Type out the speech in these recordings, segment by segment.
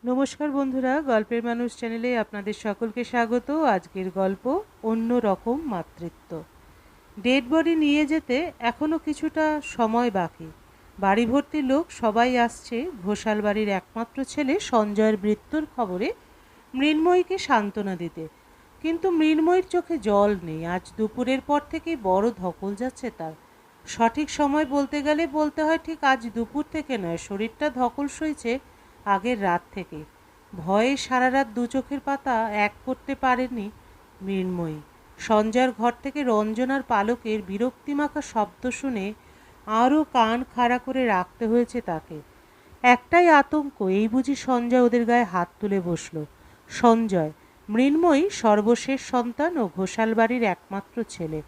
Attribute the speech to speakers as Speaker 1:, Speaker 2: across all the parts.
Speaker 1: নমস্কার বন্ধুরা, গল্পের মানুষ চ্যানেলে আপনাদের সকলকে স্বাগত। আজকের গল্প অন্য রকম মাতৃত্ব। ডেড বডি নিয়ে যেতে এখনো কিছুটা সময় বাকি। বাড়ি ভর্তি লোক সবাই আসছে ঘোষাল বাড়ির একমাত্র ছেলে সঞ্জয়ের মৃত্যুর খবরে মৃন্ময়ীকে সান্ত্বনা দিতে। কিন্তু মৃন্ময়ীর চোখে জল নেই। আজ দুপুরের পর থেকেই বড় ধকল যাচ্ছে তার। সঠিক সময় বলতে গেলে বলতে হয় ঠিক আজ দুপুর থেকে নয়, শরীরটা ধকল সইছে আগের রাত থেকে। ভয়ে সারা রাত দু চোখের পাতা এক করতে পারেনি মৃন্ময়ী। সঞ্জয়ের ঘর থেকে রঞ্জনার পালকের বিরক্তিমাখা শব্দ শুনে আরও কান খাড়া করে রাখতে হয়েছে তাকে। একটাই আতঙ্ক, এই বুঝি সঞ্জয় ওদের গায়ে হাত তুলে বসল। সঞ্জয় মৃন্ময়ী সর্বশেষ সন্তান ও ঘোষাল বাড়ির একমাত্র ছেলে।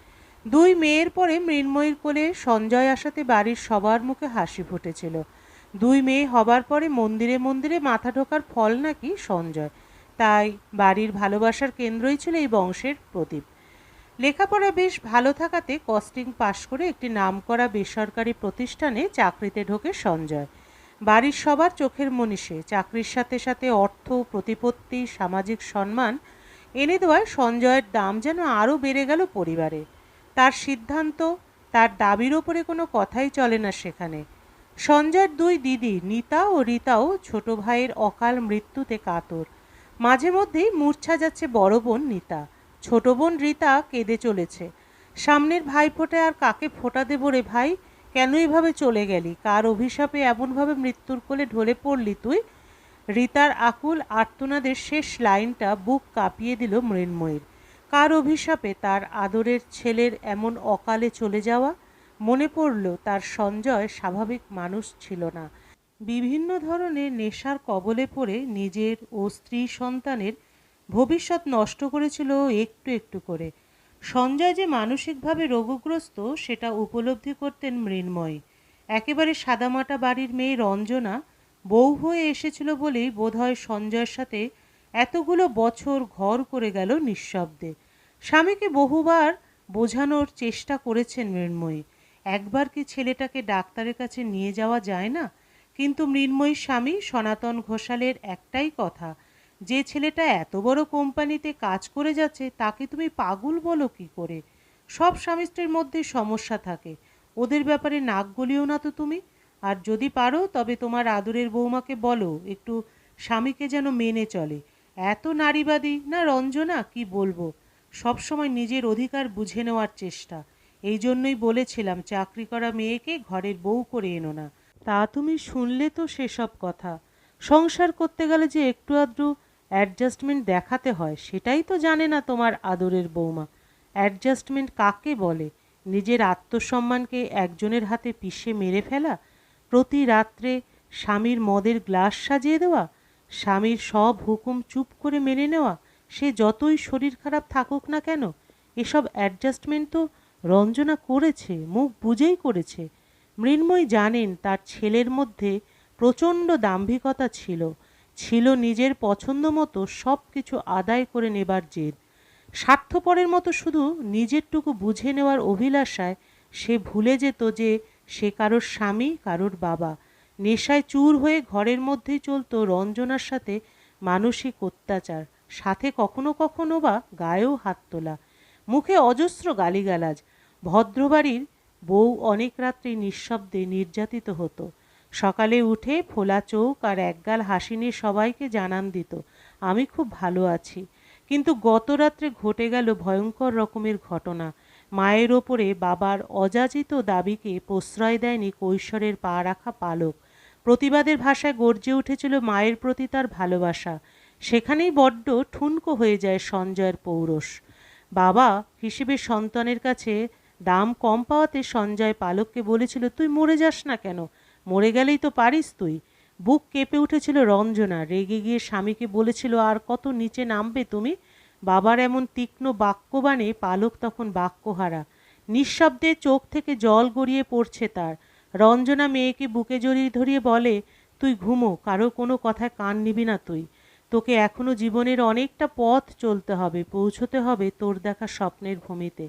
Speaker 1: দুই মেয়ের পরে মৃন্ময়ীর কোলে সঞ্জয় আসাতে বাড়ির সবার মুখে হাসি ফুটেছিল। দুই মেয়ে হবার পরে মন্দিরে মন্দিরে মাথা ঢোকার ফল নাকি সঞ্জয়। তাই বাড়ির ভালোবাসার কেন্দ্রই ছিল এই বংশের প্রদীপ। লেখাপড়া বেশ ভালো থাকাতে কস্টিং পাশ করে একটি নামকরা বেসরকারি প্রতিষ্ঠানে চাকরিতে ঢোকে সঞ্জয়। বাড়ির সবার চোখের মনীষে চাকরির সাথে সাথে অর্থ, প্রতিপত্তি, সামাজিক সম্মান এনে দেওয়ায় সঞ্জয়ের দাম যেন আরও বেড়ে গেল পরিবারে। তার সিদ্ধান্ত, তার দাবির ওপরে কোনো কথাই চলে না সেখানে। সঞ্জয়ের দুই দিদি নিতা ও রীতাও ছোট ভাইয়ের অকাল মৃত্যুতে কাতর। মাঝে মধ্যেই মূর্ছা যাচ্ছে বড় বোন নিতা। ছোট বোন রীতা কেঁদে চলেছে। সামনের ভাইফোঁটে আর কাকে ফোঁটা দেব রে ভাই? কেন এভাবে চলে গেলি? কার অভিশাপে এমনভাবে মৃত্যুর কোলে ঢলে পড়লি তুই? রীতার আকুল আর্তনাদের শেষ লাইনটা বুক কাঁপিয়ে দিল মৃন্ময়ীর। কার অভিশাপে তার আদরের ছেলের এমন অকালে চলে যাওয়া? মনে পড়ল তার সঞ্জয় স্বাভাবিক মানুষ ছিল না। বিভিন্ন ধরনের নেশার কবলে পড়ে নিজের ও স্ত্রী সন্তানের ভবিষ্যৎ নষ্ট করেছিল একটু একটু করে। সঞ্জয় যে মানসিকভাবে রোগগ্রস্ত সেটা উপলব্ধি করতেন মৃন্ময়ী। একেবারে সাদামাটা বাড়ির মেয়ে রঞ্জনা বউ হয়ে এসেছিল বলেই বোধহয় সঞ্জয়ের সাথে এতগুলো বছর ঘর করে গেল নিঃশব্দে। স্বামীকে বহুবার বোঝানোর চেষ্টা করেছেন মৃন্ময়ী। একবার কি ছেলেটাকে ডাক্তারের কাছে নিয়ে যাওয়া যায় না? কিন্তু মৃন্ময়ীর স্বামী সনাতন ঘোষালের একটাই কথা, যে ছেলেটা এত বড় কোম্পানিতে কাজ করে যাচ্ছে তাকে তুমি পাগল বলো কি করে? সব স্বামী স্ত্রীর মধ্যেই সমস্যা থাকে, ওদের ব্যাপারে নাক গলিও না তো তুমি। আর যদি পারো তবে তোমার আদরের বৌমাকে বলো একটু স্বামীকে যেন মেনে চলে। এত নারীবাদী না রঞ্জনা, কি বলবো, সবসময় নিজের অধিকার বুঝে নেওয়ার চেষ্টা। এই জন্যই বলেছিলাম চাকরি করা মেয়েকে ঘরের বউ করে এনো না। তা তুমি শুনলে তো সেসব কথা। সংসার করতে গেলে যে একটু আধটু অ্যাডজাস্টমেন্ট দেখাতে হয় সেটাই তো জানে না তোমার আদরের বৌমা। অ্যাডজাস্টমেন্ট কাকে বলে? নিজের আত্মসম্মানকে একজনের হাতে পিষে মেরে ফেলা? প্রতি রাত্রে স্বামীর মদের গ্লাস সাজিয়ে দেওয়া? স্বামীর সব হুকুম চুপ করে মেনে নেওয়া, সে যতই শরীর খারাপ থাকুক না কেন? এসব অ্যাডজাস্টমেন্ট তো রঞ্জনা করেছে, মুখ বুঝেই করেছে। মৃন্ময়ী জানেন তার ছেলের মধ্যে প্রচণ্ড দাম্ভিকতা ছিল, ছিল নিজের পছন্দ মতো সব কিছু আদায় করে নেবার জেদ। স্বার্থপরের মতো শুধু নিজেরটুকু বুঝে নেওয়ার অভিলাষায় সে ভুলে যেত যে সে কারোর স্বামী, কারোর বাবা। নেশায় চুর হয়ে ঘরের মধ্যেই চলতো রঞ্জনার সাথে মানসিক অত্যাচার, সাথে কখনো কখনো বা গায়েও হাত তোলা, মুখে অজস্র গালিগালাজ। ভদ্রবাড়ির বউ অনেক রাত্রি নিঃশব্দে নির্যাতিত হতো। সকালে উঠে ফোলা চোখ আর একগাল হাসি নিয়ে সবাইকে জানান দিত, আমি খুব ভালো আছি। কিন্তু গত রাত্রে ঘটে গেল ভয়ঙ্কর রকমের ঘটনা। মায়ের ওপরে বাবার অযাচিত দাবিকে প্রশ্রয় দেয়নি কৈশোরের পা রাখা পালক। প্রতিবাদের ভাষায় গর্জে উঠেছিল মায়ের প্রতি তার ভালোবাসা। সেখানেই বড্ড ঠুনকো হয়ে যায় সঞ্জয়ের পৌরষ। বাবা হিসেবে সন্তানের কাছে দাম কম পাওয়াতে সঞ্জয় পালককে বলেছিল, তুই মরে যাস না কেন? মরে গেলেই তো পারিস তুই। বুক কেঁপে উঠেছিল রঞ্জনা। রেগে গিয়ে স্বামীকে বলেছিল, আর কত নিচে নামবে তুমি? বাবার এমন তীক্ষ্ণ বাক্যবাণে পালক তখন বাক্যহারা। নিঃশব্দে চোখ থেকে জল গড়িয়ে পড়ছে তার। রঞ্জনা মেয়েকে বুকে জড়িয়ে ধরিয়ে বলে, তুই ঘুমো, কারো কোনো কথায় কান নিবি না তুই। তোকে এখনো জীবনের অনেকটা পথ চলতে হবে, পৌঁছতে হবে তোর দেখা স্বপ্নের ভূমিতে।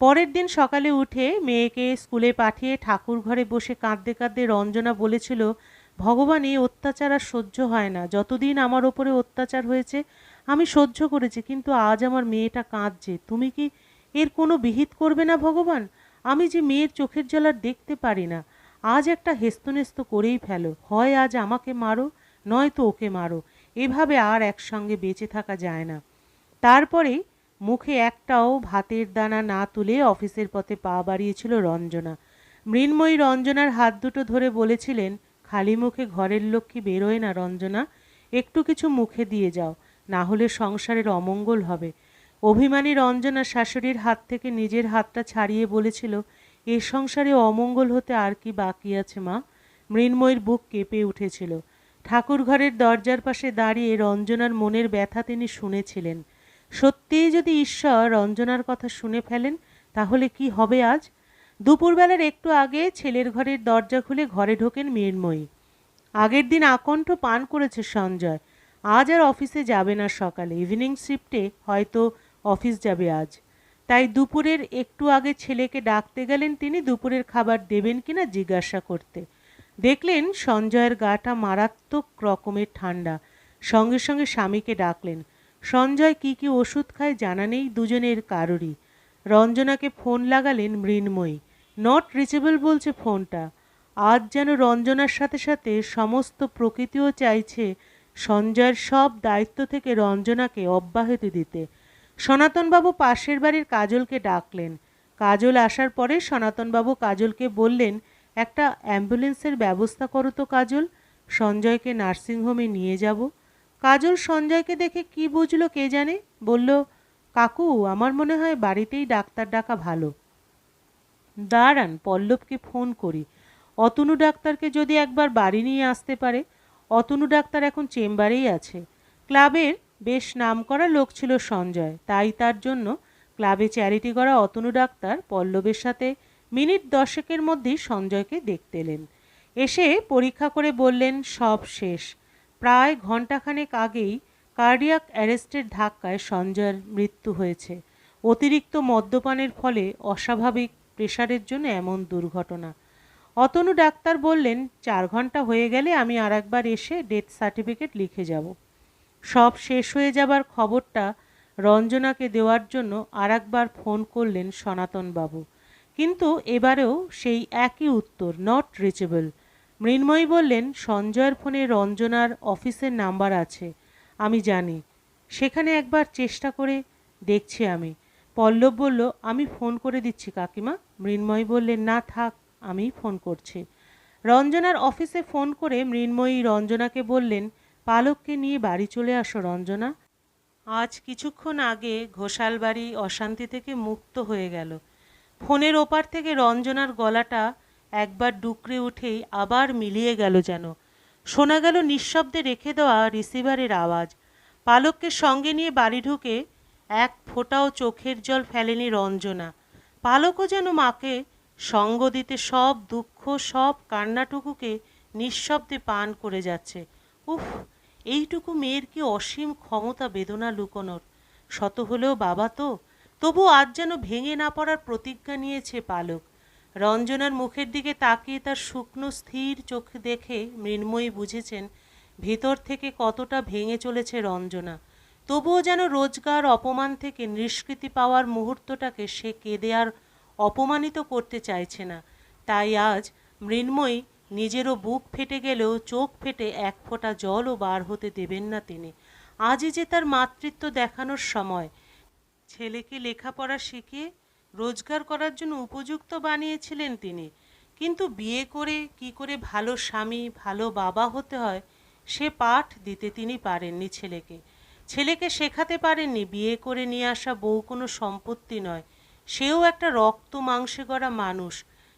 Speaker 1: পরের দিন সকালে উঠে মেয়েকে স্কুলে পাঠিয়ে ঠাকুর ঘরে বসে কাঁদতে কাঁদতে রঞ্জনা বলেছিল, ভগবান, এই অত্যাচার আর সহ্য হয় না। যতদিন আমার ওপরে অত্যাচার হয়েছে আমি সহ্য করেছি, কিন্তু আজ আমার মেয়েটা কাঁদছে, তুমি কি এর কোনো বিহিত করবে না ভগবান? আমি যে মেয়ের চোখের জল আর দেখতে পারি না। আজ একটা হেস্তনেস্ত করেই ফেলো, হয় আজ আমাকে মারো, নয়তো ওকে মারো। এভাবে আর একসঙ্গে বেঁচে থাকা যায় না। তারপরেই মুখে একটাও ভাতের দানা না তুলে অফিসের পথে পা বাড়িয়েছিল রঞ্জনা। মৃন্ময়ী রঞ্জনার হাত দুটো ধরে বলেছিলেন, খালি মুখে ঘরের লক্ষ্মী বেরোয় না রঞ্জনা, একটু কিছু মুখে দিয়ে যাও, না হলে সংসারের অমঙ্গল হবে। অভিমানী রঞ্জনা শাশুড়ির হাত থেকে নিজের হাতটা ছাড়িয়ে বলেছিল, এ সংসারে অমঙ্গল হতে আর কি বাকি আছে মা? মৃন্ময়ীর বুক কেঁপে উঠেছিল। ঠাকুর ঘরের দরজার পাশে দাঁড়িয়ে রঞ্জনার মনের ব্যথা তিনি শুনেছিলেন। সত্যিই যদি ঈশ্বর রঞ্জনার কথা শুনে ফেলেন, তাহলে কি হবে আজ? দুপুরবেলার একটু আগে ছেলের ঘরের দরজা খুলে ঘরে ঢোকেন মৃন্ময়ী। আগের দিন আকণ্ঠ পান করেছে সঞ্জয়। আজ আর অফিসে যাবে না সকালে, ইভিনিং শিফটে হয়তো অফিস যাবে আজ। তাই দুপুরের একটু আগে ছেলেকে ডাকতে গেলেন তিনি দুপুরের খাবার দেবেন কিনা জিজ্ঞাসা করতে। দেখলেন সঞ্জয়ের গাটা মারাত্মক রকমের ঠান্ডা। সঙ্গে সঙ্গে স্বামীকে ডাকলেন। সঞ্জয় কি কি ওষুধ খায় জানা নেই দুজনের কারোরই। রঞ্জনাকে ফোন লাগালেন মৃন্ময়ী। নট রিচেবল বলছে ফোনটা। আজ যেন রঞ্জনার সাথে সাথে সমস্ত প্রকৃতিও চাইছে সঞ্জয়ের সব দায়িত্ব থেকে রঞ্জনাকে অব্যাহতি দিতে। সনাতনবাবু পাশের বাড়ির কাজলকে ডাকলেন। কাজল আসার পরে সনাতনবাবু কাজলকে বললেন, একটা অ্যাম্বুলেন্সের ব্যবস্থা করো তো কাজল, সঞ্জয়কে নার্সিংহোমে নিয়ে যাব। কাজল সঞ্জয়কে দেখে কি বুঝলো কে জানে, বলল, কাকু আমার মনে হয় বাড়িতেই ডাক্তার ডাকা ভালো। দাঁড়ান, পল্লবকে ফোন করি। অতনু ডাক্তারকে যদি একবার বাড়ি নিয়ে আসতে পারে। অতনু ডাক্তার এখন চেম্বারেই আছে। ক্লাবের বেশ নামকরা লোক ছিল সঞ্জয়, তাই তার জন্য ক্লাবে চ্যারিটি করা অতনু ডাক্তার পল্লবের সাথে মিনিট 10-এর মধ্যেই সঞ্জয়কে দেখতে এলেন। এসে পরীক্ষা করে বললেন, সব শেষ। প্রায় ঘণ্টাখানেক আগেই কার্ডিয়াক অ্যারেস্টের ধাক্কায় সঞ্জয়ের মৃত্যু হয়েছে। অতিরিক্ত মদ্যপানের ফলে অস্বাভাবিক প্রেশারের জন্য এমন দুর্ঘটনা। অতনু ডাক্তার বললেন, 4 ঘন্টা হয়ে গেলে আমি আর একবার এসে ডেথ সার্টিফিকেট লিখে যাব। সব শেষ হয়ে যাবার খবরটা রঞ্জনাকে দেওয়ার জন্য আর একবার ফোন করলেন সনাতনবাবু। কিন্তু এবারেও সেই একই উত্তর, নট রিচেবল। মৃন্ময়ী বললেন, সঞ্জয়ের ফোনে রঞ্জনার অফিসের নাম্বার আছে, আমি জানি। সেখানে একবার চেষ্টা করে দেখছি আমি। পল্লব বলল, আমি ফোন করে দিচ্ছি কাকিমা। মৃন্ময়ী বললেন, না থাক, আমিই ফোন করছি। রঞ্জনার অফিসে ফোন করে মৃন্ময়ী রঞ্জনাকে বললেন, পালককে নিয়ে বাড়ি চলে আসো রঞ্জনা। আজ কিছুক্ষণ আগে ঘোষালবাড়ি অশান্তি থেকে মুক্ত হয়ে গেল। ফোনের ওপার থেকে রঞ্জনার গলাটা একবার ডুকরে উঠেই আবার মিলিয়ে গেল যেন। শোনা গেল নিঃশব্দে রেখে দেওয়া রিসিভারের আওয়াজ। পালককে সঙ্গে নিয়ে বাড়ি ঢুকে এক ফোঁটাও চোখের জল ফেলেনি রঞ্জনা। পালকও যেন মাকে সঙ্গ দিতে সব দুঃখ সব কান্নাটুকুকে নিঃশব্দে পান করে যাচ্ছে। উফ, এইটুকু মেয়ের কি অসীম ক্ষমতা বেদনা লুকোনোর। শত হলেও বাবা তো, তবু আজ যেন ভেঙে না পড়ার প্রতিজ্ঞা নিয়েছে পালক। রঞ্জনার মুখের দিকে তাকিয়ে তার শুকনো স্থির চোখ দেখে মৃন্ময়ী বুঝেছেন ভেতর থেকে কতটা ভেঙে চলেছে রঞ্জনা। তবুও যেন রোজগার অপমান থেকে নিষ্কৃতি পাওয়ার মুহূর্তটাকে সে কেঁদে আর অপমানিত করতে চাইছে না। তাই আজ মৃন্ময়ী নিজেরও বুক ফেটে গেলেও চোখ ফেটে এক ফোঁটা জলও বার হতে দেবেন না তিনি। আজই যে তার মাতৃত্ব দেখানোর সময়। ছেলেকে লেখাপড়া শিখিয়ে রোজগার করার জন্য উপযুক্ত বানিয়েছিলেন তিনি, কিন্তু বিয়ে করে কি করে ভালো স্বামী ভালো বাবা হতে হয় সে পাঠ দিতে তিনি পারেননি ছেলেকে। ছেলেকে শেখাতে পারেননি বিয়ে করে নিয়ে আসা বউ কোনো সম্পত্তি নয়, সেও একটা রক্ত মাংসে গড়া মানুষ।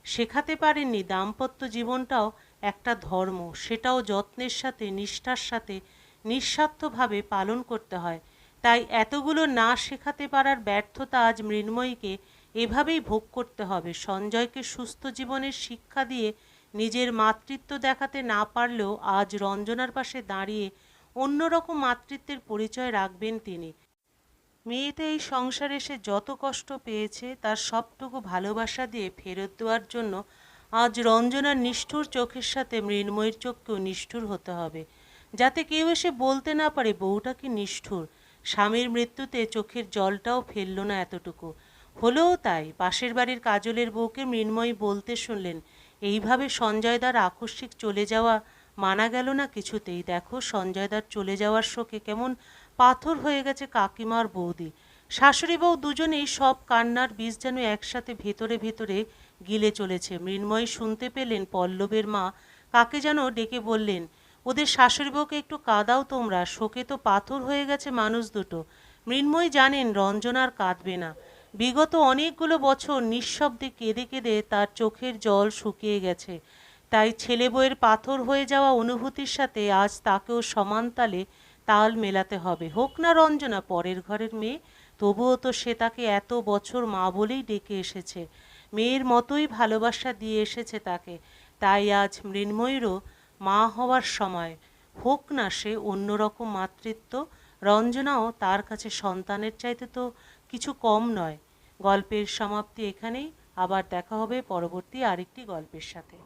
Speaker 1: শেখাতে পারেননি দাম্পত্য জীবনটাও একটা ধর্ম, সেটাও যত্নের সাথে নিষ্ঠার সাথে নিঃস্বার্থভাবে পালন করতে হয়। তাই এতগুলো না শেখাতে পারার ব্যর্থতা আজ মৃন্ময়ীকে এভাবেই ভোগ করতে হবে। সঞ্জয়কে সুস্থ জীবনের শিক্ষা দিয়ে নিজের মাতৃত্ব দেখাতে না পারলেও আজ রঞ্জনার পাশে দাঁড়িয়ে অন্যরকম মাতৃত্বের পরিচয় রাখবেন তিনি। মেয়েটা এই সংসারে এসে যত কষ্ট পেয়েছে তার সবটুকু ভালোবাসা দিয়ে ফেরত দেওয়ার জন্য আজ রঞ্জনার নিষ্ঠুর চোখের সাথে মৃন্ময়ীর চোখকেও নিষ্ঠুর হতে হবে, যাতে কেউ এসে বলতে না পারে বউটা কি নিষ্ঠুর। স্বামীর মৃত্যুতে চোখের জলটাও ফেলল না এতটুকু। হলেও তাই, পাশের বাড়ির কাজলের বউকে মৃন্ময়ী বলতে শুনলেন, এইভাবে সঞ্জয়দার আকস্মিক চলে যাওয়া মানা গেল না কিছুতেই। দেখো সঞ্জয়দার চলে যাওয়ার শোকে কেমন পাথর হয়ে গেছে কাকিমার বৌদি। শাশুড়ি বউ দুজনেই সব কান্নার বীজ যেন একসাথে ভেতরে ভেতরে গিলে চলেছে। মৃন্ময়ী শুনতে পেলেন পল্লবের মা কাকে যেন ডেকে বললেন, ওদের শাশুড়ি বউকে একটু কাঁদাও তোমরা, শোকে তো পাথর হয়ে গেছে মানুষ দুটো। মৃন্ময়ী জানেন রঞ্জনা আর কাঁদবে না। বিগত অনেকগুলো বছর নিঃশব্দে কেঁদে কেঁদে তার চোখের জল শুকিয়ে গেছে। তাই ছেলে বউয়ের পাথর হয়ে যাওয়া অনুভূতির সাথে আজ তাকেও সমান তালে তাল মেলাতে হবে। হোক না রঞ্জনা পরের ঘরের মেয়ে, তবুও তো সে তাকে এত বছর মা বলেই ডেকে এসেছে, মেয়ের মতোই ভালোবাসা দিয়ে এসেছে তাকে। তাই আজ মৃন্ময়ীরও মা হওয়ার সময়। হোক না সে অন্যরকম মাতৃত্ব। রঞ্জনাও তার কাছে সন্তানের চাইতে তো কিছু কম নয়। গল্পের সমাপ্তি এখানেই। আবার দেখা হবে পরবর্তী আরেকটি গল্পের সাথে।